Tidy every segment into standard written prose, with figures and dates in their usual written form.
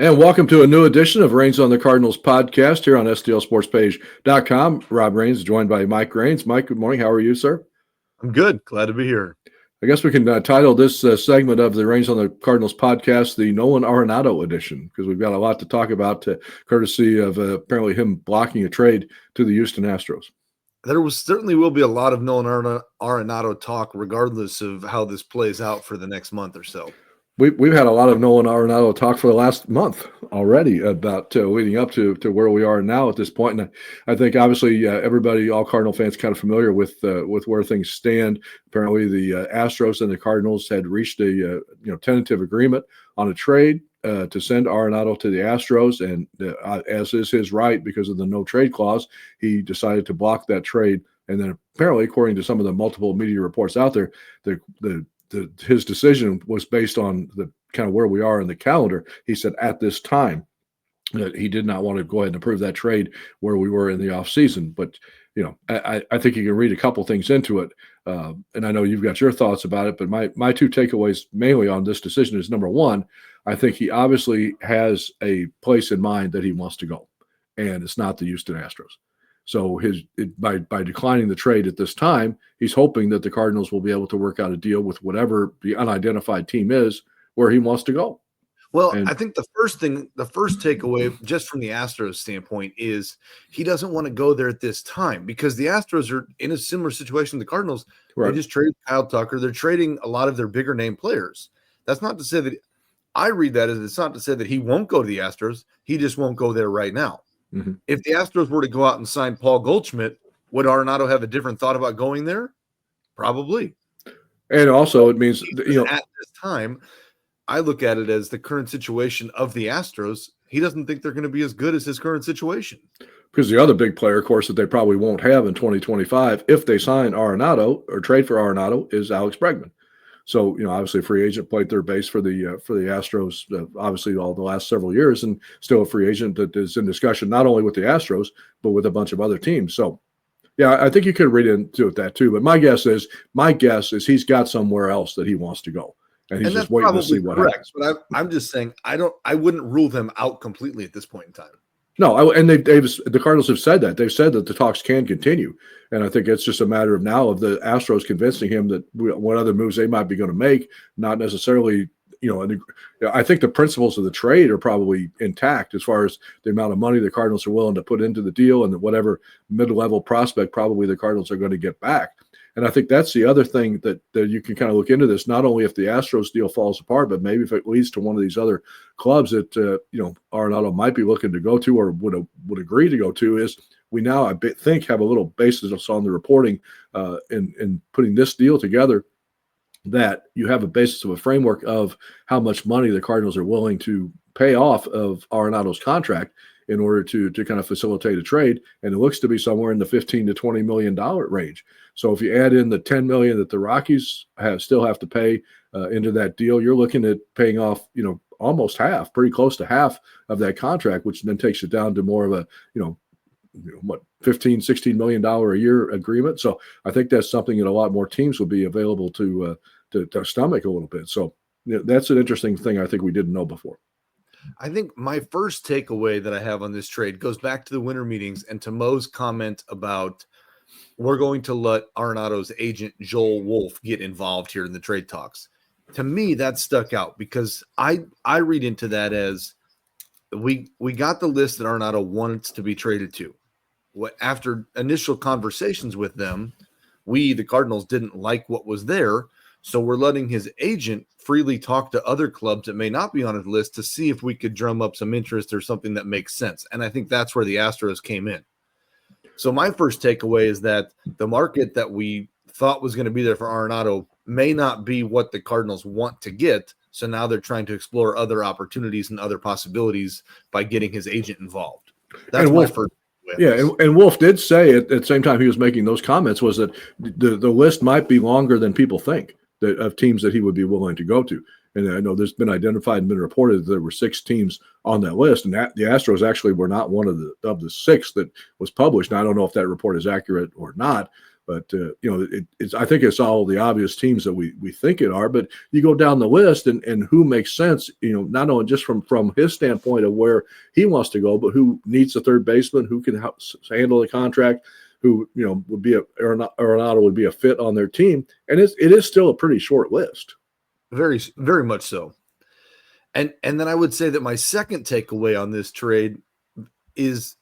And welcome to a new edition of Reigns on the Cardinals podcast here on STLSportsPage.com. Rob Reigns joined by Mike Reigns. Mike, good morning. How are you, sir? I'm good. Glad to be here. I guess we can title this segment of the Reigns on the Cardinals podcast the Nolan Arenado edition, because we've got a lot to talk about, courtesy of apparently him blocking a trade to the Houston Astros. There certainly will be a lot of Nolan Arenado talk, regardless of how this plays out for the next month or so. We've had a lot of Nolan Arenado talk for the last month already about leading up to where we are now at this point. And I think obviously everybody, all Cardinal fans, kind of familiar with where things stand. Apparently the Astros and the Cardinals had reached a tentative agreement on a trade to send Arenado to the Astros, and as is his right because of the no trade clause, he decided to block that trade. And then apparently, according to some of the multiple media reports out there, his decision was based on the kind of where we are in the calendar. He said at this time that he did not want to go ahead and approve that trade where we were in the offseason. But, I think you can read a couple things into it. And I know you've got your thoughts about it, but my two takeaways mainly on this decision is, number one, I think he obviously has a place in mind that he wants to go, and it's not the Houston Astros. So by declining the trade at this time, he's hoping that the Cardinals will be able to work out a deal with whatever the unidentified team is where he wants to go. Well, I think the first takeaway just from the Astros standpoint is he doesn't want to go there at this time because the Astros are in a similar situation to the Cardinals. Right. They just traded Kyle Tucker. They're trading a lot of their bigger name players. That's not to say that I read that as it's not to say that he won't go to the Astros. He just won't go there right now. Mm-hmm. If the Astros were to go out and sign Paul Goldschmidt, would Arenado have a different thought about going there? Probably. And also it means, at this time, I look at it as the current situation of the Astros. He doesn't think they're going to be as good as his current situation. Because the other big player, of course, that they probably won't have in 2025 if they sign Arenado or trade for Arenado is Alex Bregman. So, obviously a free agent, played third base for the Astros, obviously all the last several years, and still a free agent that is in discussion not only with the Astros, but with a bunch of other teams. So, yeah, I think you could read into it that too. But my guess is he's got somewhere else that he wants to go. And he's just waiting to see what happens. But I'm just saying I wouldn't rule them out completely at this point in time. No, and the Cardinals have said that. They've said that the talks can continue. And I think it's just a matter of now of the Astros convincing him that what other moves they might be going to make, not necessarily, I think the principles of the trade are probably intact as far as the amount of money the Cardinals are willing to put into the deal and whatever mid-level prospect probably the Cardinals are going to get back. And I think that's the other thing that you can kind of look into this, not only if the Astros deal falls apart, but maybe if it leads to one of these other clubs that, Arenado might be looking to go to or would agree to go to, is we now, I think, have a little basis on the reporting in putting this deal together, that you have a basis of a framework of how much money the Cardinals are willing to pay off of Arenado's contract in order to kind of facilitate a trade. And it looks to be somewhere in the $15 to $20 million range. So if you add in the $10 million that the Rockies still have to pay into that deal, you're looking at paying off, almost half, pretty close to half of that contract, which then takes it down to more of a, $15, $16 million a year agreement. So I think that's something that a lot more teams will be available to stomach a little bit. So that's an interesting thing I think we didn't know before. I think my first takeaway that I have on this trade goes back to the winter meetings and to Mo's comment about we're going to let Arenado's agent, Joel Wolf, get involved here in the trade talks. To me, that stuck out because I read into that as we got the list that Arenado wants to be traded to. After initial conversations with them, the Cardinals, didn't like what was there. So we're letting his agent freely talk to other clubs that may not be on his list to see if we could drum up some interest or something that makes sense. And I think that's where the Astros came in. So my first takeaway is that the market that we thought was going to be there for Arenado may not be what the Cardinals want to get. So now they're trying to explore other opportunities and other possibilities by getting his agent involved. That's my first. Yeah, and Wolf did say at the same time he was making those comments was that the list might be longer than people think of teams that he would be willing to go to. And I know there's been identified and been reported that there were 6 teams on that list, and the Astros actually were not one of the 6 that was published. Now, I don't know if that report is accurate or not, But I think it's all the obvious teams that we think it are. But you go down the list, and who makes sense? Not only just from his standpoint of where he wants to go, but who needs a third baseman, who can handle the contract, who would be Arenado would be a fit on their team, and it is still a pretty short list. Very, very much so. And then I would say that my second takeaway on this trade is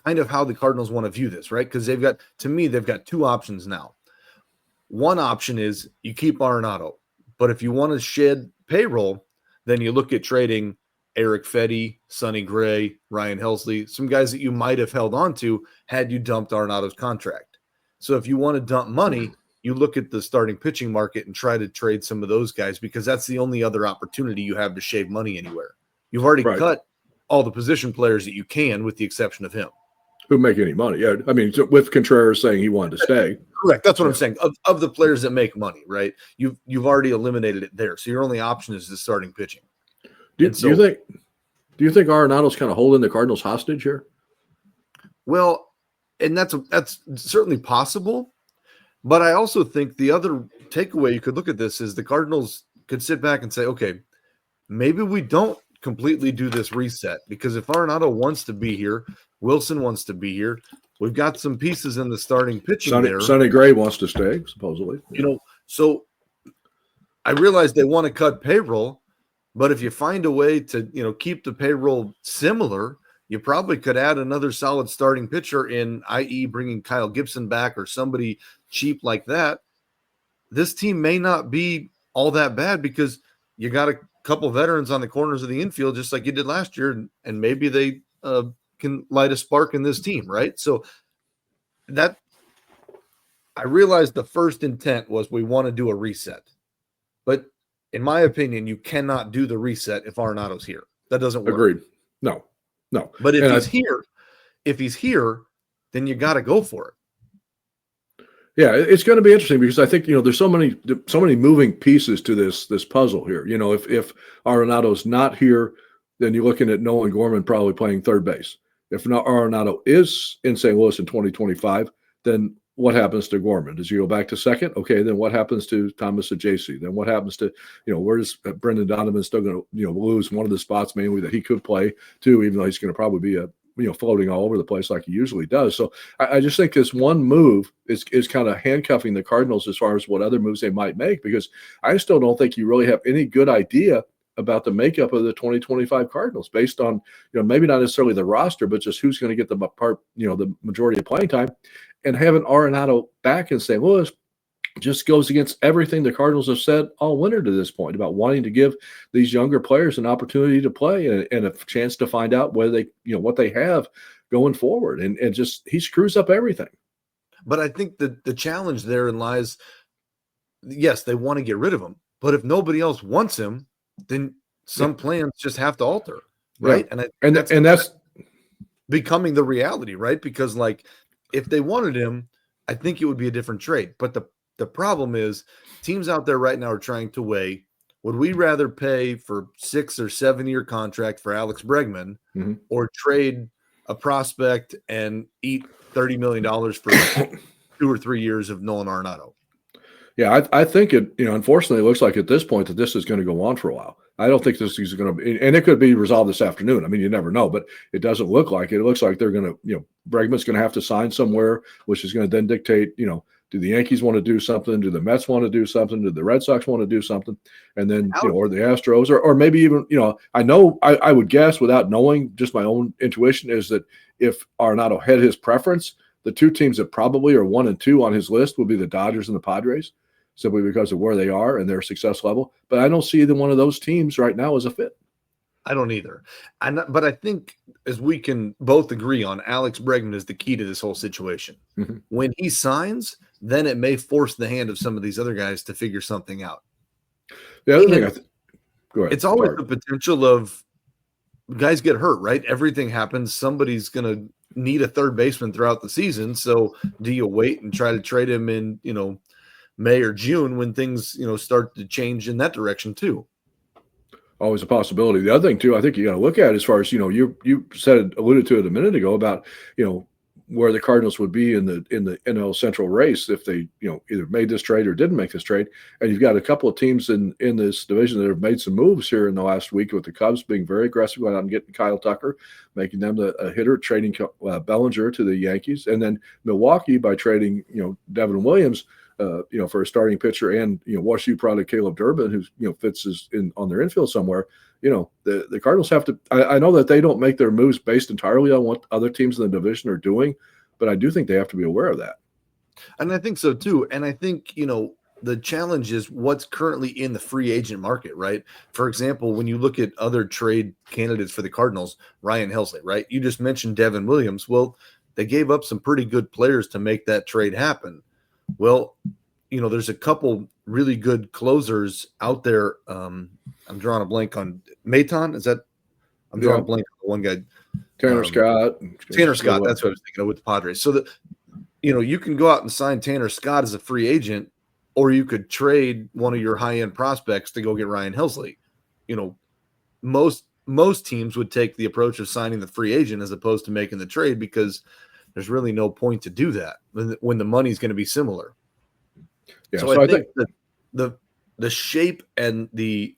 kind of how the Cardinals want to view this, right? Because they've got two options now. One option is you keep Arenado, but if you want to shed payroll, then you look at trading Eric Fetty, Sonny Gray, Ryan Helsley, some guys that you might have held on to had you dumped Arenado's contract. So if you want to dump money, you look at the starting pitching market and try to trade some of those guys, because that's the only other opportunity you have to shave money anywhere. You've already cut all the position players that you can, with the exception of him. Who make any money? Yeah, I mean, with Contreras saying he wanted to stay. Correct. That's what I'm saying. Of the players that make money, right? You've already eliminated it there. So your only option is the starting pitching. Do you think Arenado's kind of holding the Cardinals hostage here? Well, and that's certainly possible. But I also think the other takeaway you could look at this is the Cardinals could sit back and say, okay, maybe we don't completely do this reset, because if Arenado wants to be here, Wilson wants to be here, we've got some pieces in the starting pitching there. Sonny Gray wants to stay, supposedly. So I realize they want to cut payroll, but if you find a way to, keep the payroll similar, you probably could add another solid starting pitcher in, i.e. bringing Kyle Gibson back or somebody cheap like that. This team may not be all that bad, because you got a couple veterans on the corners of the infield, just like you did last year, and maybe they can light a spark in this team, right? So that, I realized the first intent was we want to do a reset, but in my opinion, you cannot do the reset if Arenado's here. That doesn't work. Agreed. No. But if he's here, then you got to go for it. Yeah, it's going to be interesting, because I think there's so many moving pieces to this puzzle here. If Arenado's not here, then you're looking at Nolan Gorman probably playing third base. If not, Arenado is in St. Louis in 2025, then what happens to Gorman? Does he go back to second? Okay, then what happens to Thomas Ajayci? Then what happens to where is Brendan Donovan still going to lose one of the spots mainly that he could play too, even though he's going to probably be floating all over the place like he usually does. So I just think this one move is kind of handcuffing the Cardinals as far as what other moves they might make, because I still don't think you really have any good idea about the makeup of the 2025 Cardinals based on, maybe not necessarily the roster, but just who's going to get the majority of playing time. And having Arenado back in St. Louis just goes against everything the Cardinals have said all winter to this point about wanting to give these younger players an opportunity to play and a chance to find out whether they, what they have going forward. And just, he screws up everything. But I think the challenge therein lies, yes, they want to get rid of him, but if nobody else wants him, then some plans just have to alter. Right. Yeah. And that's becoming the reality, right? Because if they wanted him, I think it would be a different trade. But the problem is teams out there right now are trying to weigh, would we rather pay for 6 or 7 year contract for Alex Bregman or trade a prospect and eat $30 million for 2 or 3 years of Nolan Arenado? Yeah, I think it, unfortunately, it looks like at this point that this is going to go on for a while. I don't think this is going to be, and it could be resolved this afternoon. I mean, you never know, but it doesn't look like it. It looks like they're going to, Bregman's going to have to sign somewhere, which is going to then dictate, do the Yankees want to do something? Do the Mets want to do something? Do the Red Sox want to do something? And then, or the Astros, or maybe even, I would guess without knowing, just my own intuition is that if Arenado had his preference, the two teams that probably are 1 and 2 on his list would be the Dodgers and the Padres, simply because of where they are and their success level. But I don't see either one of those teams right now as a fit. I don't either. But I think, as we can both agree on, Alex Bregman is the key to this whole situation. Mm-hmm. When he signs, then it may force the hand of some of these other guys to figure something out. The other thing, go ahead. It's always the potential of guys get hurt, right? Everything happens. Somebody's going to need a third baseman throughout the season. So do you wait and try to trade him in, May or June when things, start to change in that direction too? Always a possibility. The other thing too, I think you got to look at as far as, you alluded to it a minute ago about, where the Cardinals would be in the NL Central race if they either made this trade or didn't make this trade. And you've got a couple of teams in this division that have made some moves here in the last week, with the Cubs being very aggressive, going out and getting Kyle Tucker, making them a hitter, trading Bellinger to the Yankees, and then Milwaukee by trading Devin Williams for a starting pitcher, and WashU product Caleb Durbin, who fits on their infield somewhere. The Cardinals have to. I know that they don't make their moves based entirely on what other teams in the division are doing, but I do think they have to be aware of that. And I think so too. And I think the challenge is what's currently in the free agent market, right? For example, when you look at other trade candidates for the Cardinals, Ryan Helsley, right? You just mentioned Devin Williams. Well, they gave up some pretty good players to make that trade happen. Well, there's a couple really good closers out there. I'm drawing a blank on Maton. I'm drawing a blank on one guy. Tanner Scott. That's what I was thinking of with the Padres. So you can go out and sign Tanner Scott as a free agent, or you could trade one of your high-end prospects to go get Ryan Helsley. Most teams would take the approach of signing the free agent as opposed to making the trade, because there's really no point to do that when the money's going to be similar. Yeah, so I think that the shape and the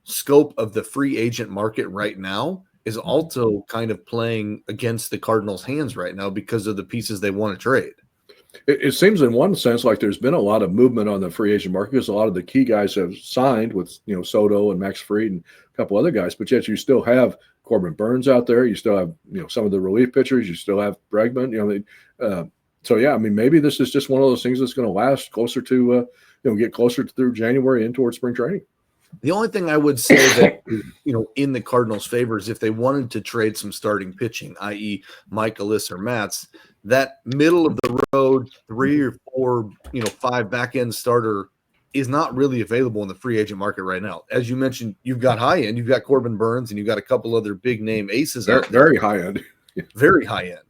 scope of the free agent market right now is also kind of playing against the Cardinals' hands right now because of the pieces they want to trade. It seems in one sense like there's been a lot of movement on the free agent market because a lot of the key guys have signed with Soto and Max Fried and a couple other guys, but yet you still have Corbin Burns out there. You still have some of the relief pitchers. You still have Bregman. So yeah, I mean, maybe this is just one of those things that's going to last closer to get closer through January and towards spring training. The only thing I would say that in the Cardinals' favor is if they wanted to trade some starting pitching, i.e., Michaelis or Matz, that middle of the road 3 or 4, 5 back end starter is not really available in the free agent market right now. As you mentioned, you've got high end, you've got Corbin Burns, and you've got a couple other big name aces out there. Very high end, very high end.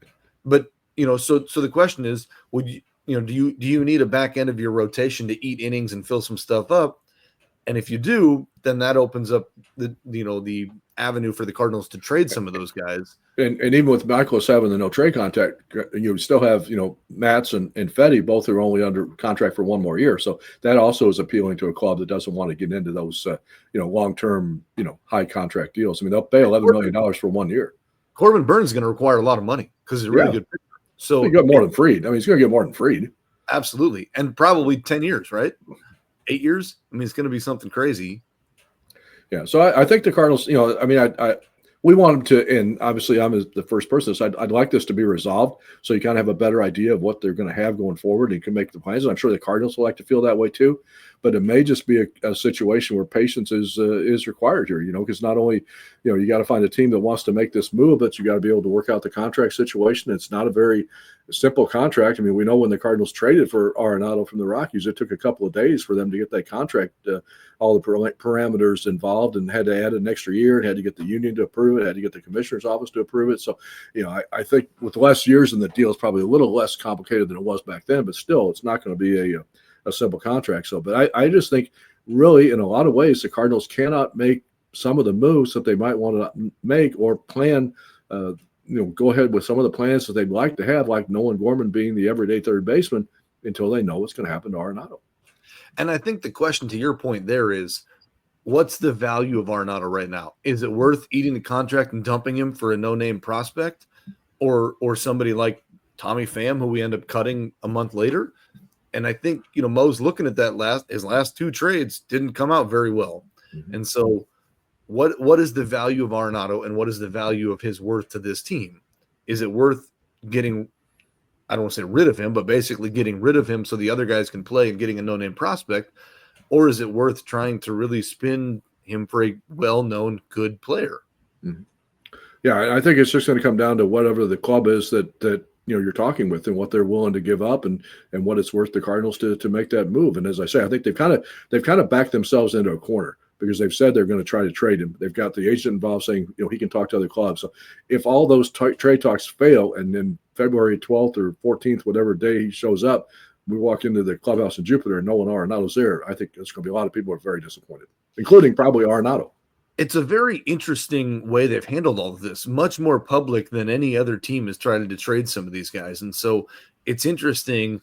But so the question is, would do you need a back end of your rotation to eat innings and fill some stuff up? And if you do, then that opens up the avenue for the Cardinals to trade some of those guys. And even with Michaelis having the no trade contract, you still have Matz and Fetty, both are only under contract for one more year. So that also is appealing to a club that doesn't want to get into those long term high contract deals. I mean, they'll pay $11 million for 1 year. Corbin Burns is going to require a lot of money because he's a really good pitcher. So he got more than Fried. I mean, he's going to get more than Fried. Absolutely, and probably 10 years, right? 8 years. I mean, it's going to be something crazy. Yeah, so I think the Cardinals, we want them to, and obviously I'm the first person, so I'd like this to be resolved so you kind of have a better idea of what they're going to have going forward and can make the plans. And I'm sure the Cardinals will like to feel that way too, but it may just be a situation where patience is required here, because not only, you got to find a team that wants to make this move, but you got to be able to work out the contract situation. It's not a very simple contract. I mean, we know when the Cardinals traded for Arenado from the Rockies, it took a couple of days for them to get that contract, all the parameters involved, and had to add an extra year, and had to get the union to approve it, had to get the commissioner's office to approve it. So, I think with less years in the deal, it's probably a little less complicated than it was back then, but still, it's not going to be a simple contract. So, but I just think really in a lot of ways, the Cardinals cannot make some of the moves that they might want to make or plan, go ahead with some of the plans that they'd like to have, like Nolan Gorman being the everyday third baseman, until they know what's going to happen to Arenado. And I think the question to your point there is, what's the value of Arenado right now? Is it worth eating the contract and dumping him for a no-name prospect, or somebody like Tommy Pham, who we end up cutting a month later? And I think, Mo's looking at that his last 2 trades didn't come out very well. Mm-hmm. And so what is the value of Arenado, and what is the value of his worth to this team? Is it worth getting, I don't want to say rid of him, but basically getting rid of him so the other guys can play and getting a no-name prospect? Or is it worth trying to really spin him for a well-known good player? Mm-hmm. Yeah, I think it's just going to come down to whatever the club is that you're talking with, and what they're willing to give up, and what it's worth the Cardinals to make that move. And as I say, I think they've kind of backed themselves into a corner, because they've said they're going to try to trade him. They've got the agent involved saying, he can talk to other clubs. So if all those trade talks fail, and then February 12th or 14th, whatever day he shows up, we walk into the clubhouse in Jupiter and Nolan Arenado's there, I think there's going to be a lot of people who are very disappointed, including probably Arenado. it's a very interesting way they've handled all of this, much more public than any other team has tried to trade some of these guys. And so it's interesting,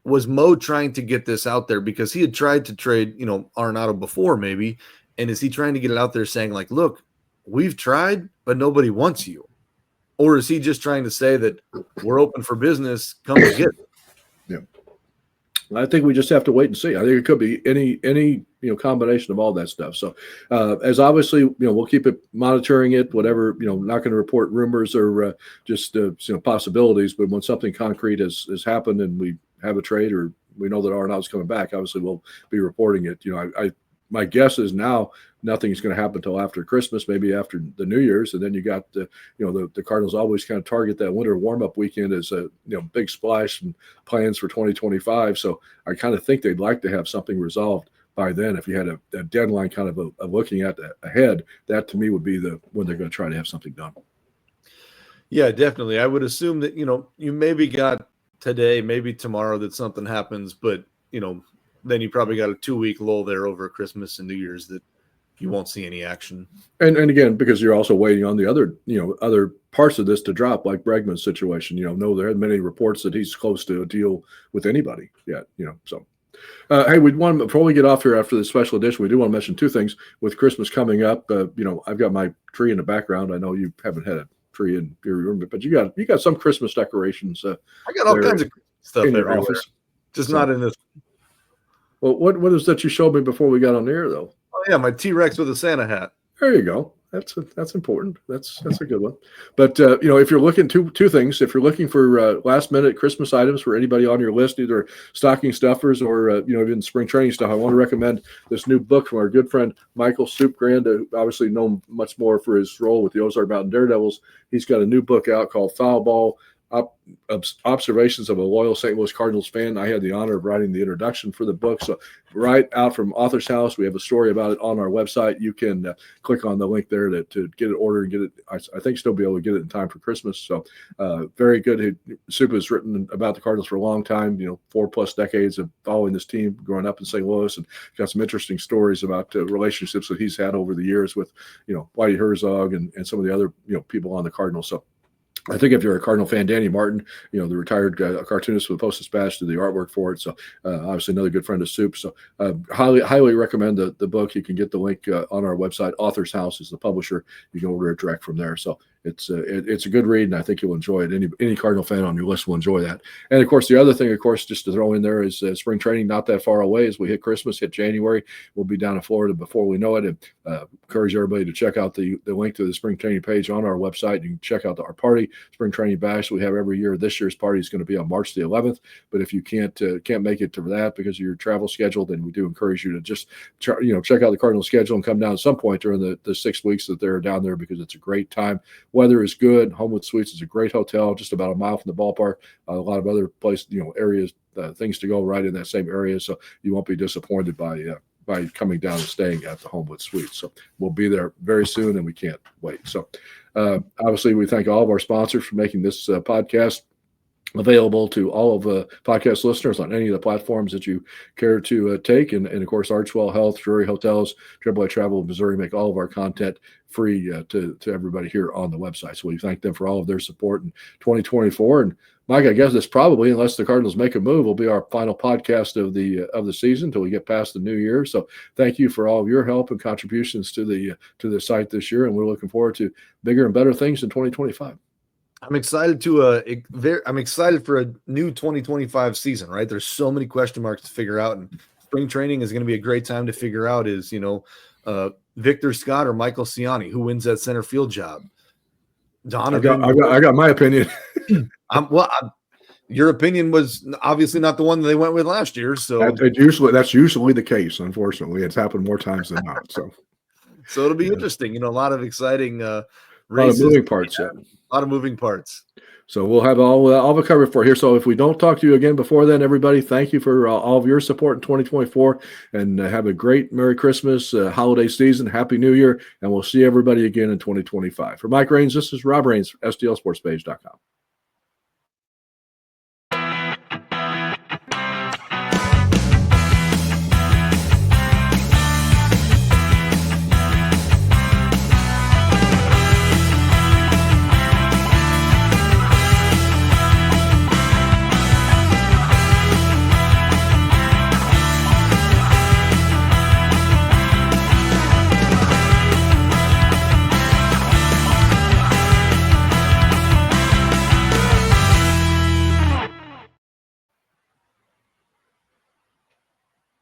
was Mo trying to get this out there because he had tried to trade, Arenado before maybe, and is he trying to get it out there saying like, look, we've tried, but nobody wants you? Or is he just trying to say that we're open for business, come and get it? Yeah. I think we just have to wait and see. I think it could be any combination of all that stuff. So as obviously, we'll keep it monitoring it, whatever, not going to report rumors or just possibilities. But when something concrete has happened and we have a trade or we know that Arenado's coming back, obviously we'll be reporting it. My guess is now nothing's going to happen until after Christmas, maybe after the New Year's, and then you got the Cardinals always kind of target that winter warm-up weekend as a big splash and plans for 2025. So I kind of think they'd like to have something resolved by then. If you had a deadline kind of looking at ahead, that to me would be when they're going to try to have something done. Yeah, definitely. I would assume that you maybe got today, maybe tomorrow that something happens, but then you probably got a 2-week lull there over Christmas and New Year's that you won't see any action. And again, because you're also waiting on the other parts of this to drop, like Bregman's situation. No, there aren't many reports that he's close to a deal with anybody yet. So. Hey, before we get off here after the special edition, we do want to mention two things with Christmas coming up. I've got my tree in the background. I know you haven't had a tree in your room, but you got some Christmas decorations. I got all kinds of stuff in your office, just not in this. Well, what is that you showed me before we got on the air, though? Oh yeah, my T-Rex with a Santa hat. There you go. That's important. That's a good one. But if you're looking two things, if you're looking for last minute Christmas items for anybody on your list, either stocking stuffers or even spring training stuff, I want to recommend this new book from our good friend Michael Supgrand, obviously known much more for his role with the Ozark Mountain Daredevils. He's got a new book out called Foul Ball: Observations of a Loyal St. Louis Cardinals Fan. I had the honor of writing the introduction for the book. So right out from Author's House, we have a story about it on our website. You can click on the link there to get it ordered and get it. I think still be able to get it in time for Christmas. So very good. Soup has written about the Cardinals for a long time, 4+ decades of following this team growing up in St. Louis, and got some interesting stories about relationships that he's had over the years with, Whitey Herzog and some of the other, people on the Cardinals. So I think if you're a Cardinal fan, Danny Martin, the retired cartoonist for the Post-Dispatch, did the artwork for it. So obviously another good friend of Soup. So highly recommend the book. You can get the link on our website. Author's House is the publisher. You can order it direct from there. So it's a good read, and I think you'll enjoy it. Any Cardinal fan on your list will enjoy that. And, of course, the other thing, just to throw in there is spring training not that far away. As we hit Christmas, hit January, we'll be down in Florida before we know it. And encourage everybody to check out the link to the spring training page on our website. You can check out our party, Spring Training Bash, we have every year. This year's party is going to be on March the 11th. But if you can't make it to that because of your travel schedule, then we do encourage you to just check out the Cardinal schedule and come down at some point during the 6 weeks that they're down there, because it's a great time. Weather is good. Homewood Suites is a great hotel, just about a mile from the ballpark. A lot of other places, areas, things to go right in that same area. So you won't be disappointed by coming down and staying at the Homewood Suites. So we'll be there very soon, and we can't wait. So obviously, we thank all of our sponsors for making this podcast available to all of podcast listeners on any of the platforms that you care to take. And of course, Archwell Health, Drury Hotels, AAA Travel of Missouri make all of our content free to everybody here on the website. So we thank them for all of their support in 2024. And Mike, I guess this probably, unless the Cardinals make a move, will be our final podcast of the season until we get past the new year. So thank you for all of your help and contributions to the site this year, and we're looking forward to bigger and better things in 2025. I'm excited I'm excited for a new 2025 season, right? There's so many question marks to figure out, and spring training is going to be a great time to figure out is, Victor Scott or Michael Ciani, who wins that center field job. Donovan, I got my opinion. Your opinion was obviously not the one that they went with last year. So that's usually the case. Unfortunately, it's happened more times than not. So it'll be interesting. A lot of exciting races, a lot of moving parts. A lot of moving parts. So we'll have all the cover for here. So if we don't talk to you again before then, everybody, thank you for all of your support in 2024, and have a great Merry Christmas, holiday season, Happy New Year, and we'll see everybody again in 2025. For Mike Raines, this is Rob Raines, STLSportsPage.com.